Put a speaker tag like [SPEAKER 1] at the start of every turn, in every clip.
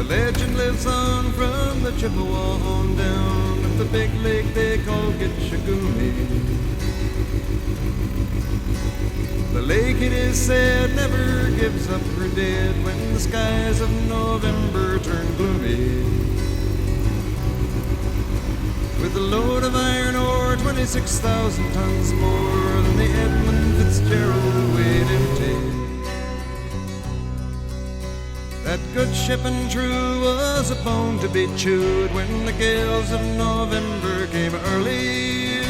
[SPEAKER 1] Legend lives on from the Chippewa on down to the big lake they call Gitchagumi. The lake, it is said, never gives up her dead when the skies of November turn gloomy. With a load of iron ore, 26,000 tons more than the Edmund Fitzgerald weighed empty. That good ship and true was a bone to be chewed when the gales of November came early.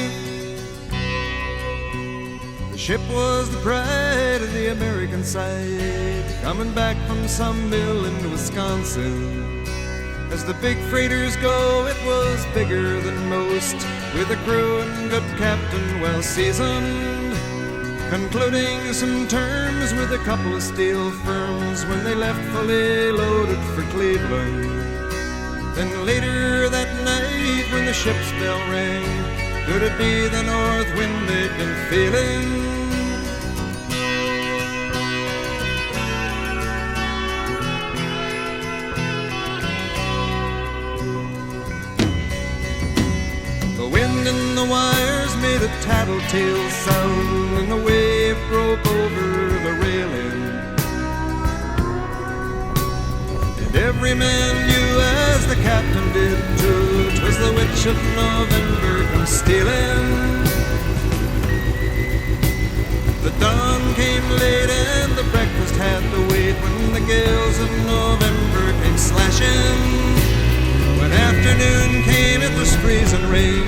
[SPEAKER 1] The ship was the pride of the American side, coming back from some mill in Wisconsin. As the big freighters go, it was bigger than most, with a crew and good captain well seasoned, concluding some terms with a couple of steel firms when they left fully loaded for Cleveland. Then later that night when the ship's bell rang, could it be the north wind they'd been feeling? The wind in the wires made a tattletale sound, and the wave broke over the railing. And every man knew, as the captain did too, 'twas the witch of November come stealing. The dawn came late and the breakfast had to wait when the gales of November came slashing. When afternoon came, it was freezing rain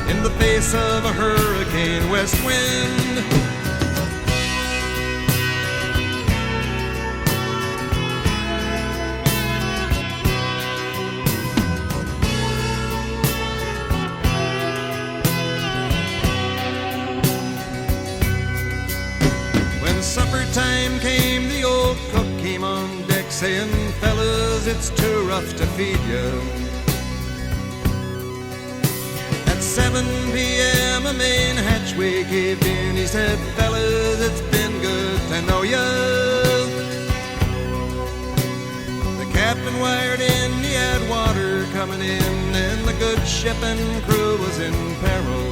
[SPEAKER 1] in the face of a hurricane west wind. When supper time came, the old cook came on deck saying, "Fellas, it's too rough to feed you." At 7 p.m. a main hatchway caved in. He said, "Fellas, it's been good to know ya." The captain wired in, he had water coming in, and the good ship and crew was in peril.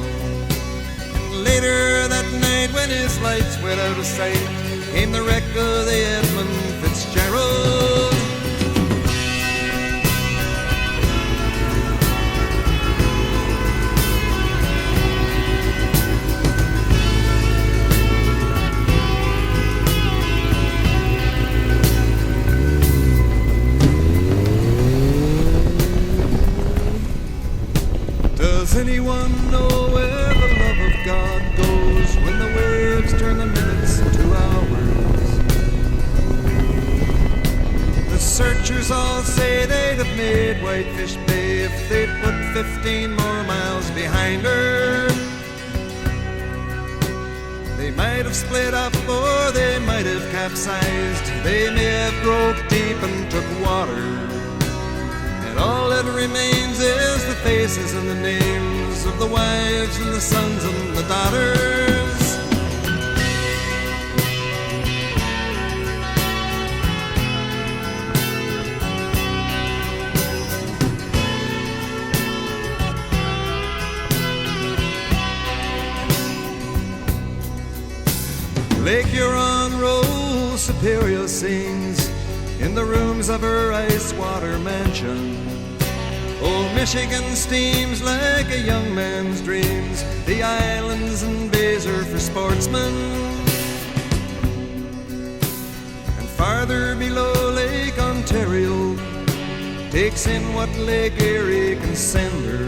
[SPEAKER 1] And later that night, when his lights went out of sight, came the wreck of the Edmund Fitzgerald. Does anyone know where the love of God goes when the waves turn the minutes to hours? The searchers all say they'd have made Whitefish Bay if they'd put 15 more miles behind her. They might have split up or they might have capsized. They may have broke deep and took water. And all that remains is the faces and the names of the wives and the sons and the daughters. Lake Huron rolls Superior sings in the rooms of her ice water mansion. Old Michigan steams like a young man's dreams. The islands and bays are for sportsmen. And farther below, Lake Ontario takes in what Lake Erie can send her.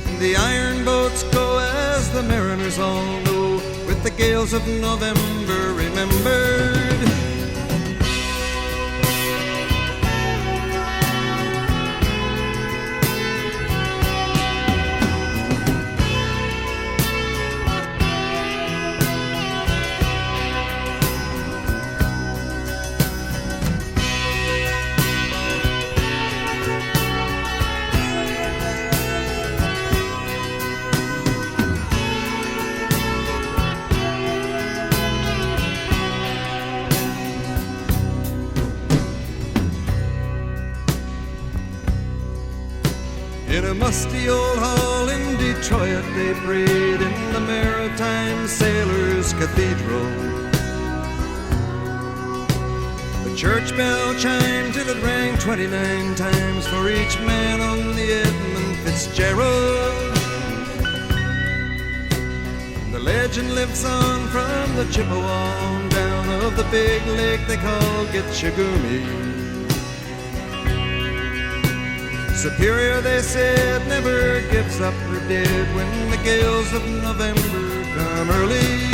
[SPEAKER 1] And the iron boats go, as the mariners all know, with the gales of November remembered. In a musty old hall in Detroit they prayed in the Maritime Sailors' Cathedral. The church bell chimed till it rang 29 times for each man on the Edmund Fitzgerald. The legend lives on from the Chippewa on down of the big lake they call Gitchagumi. Superior, they said, never gives up her dead when the gales of November come early.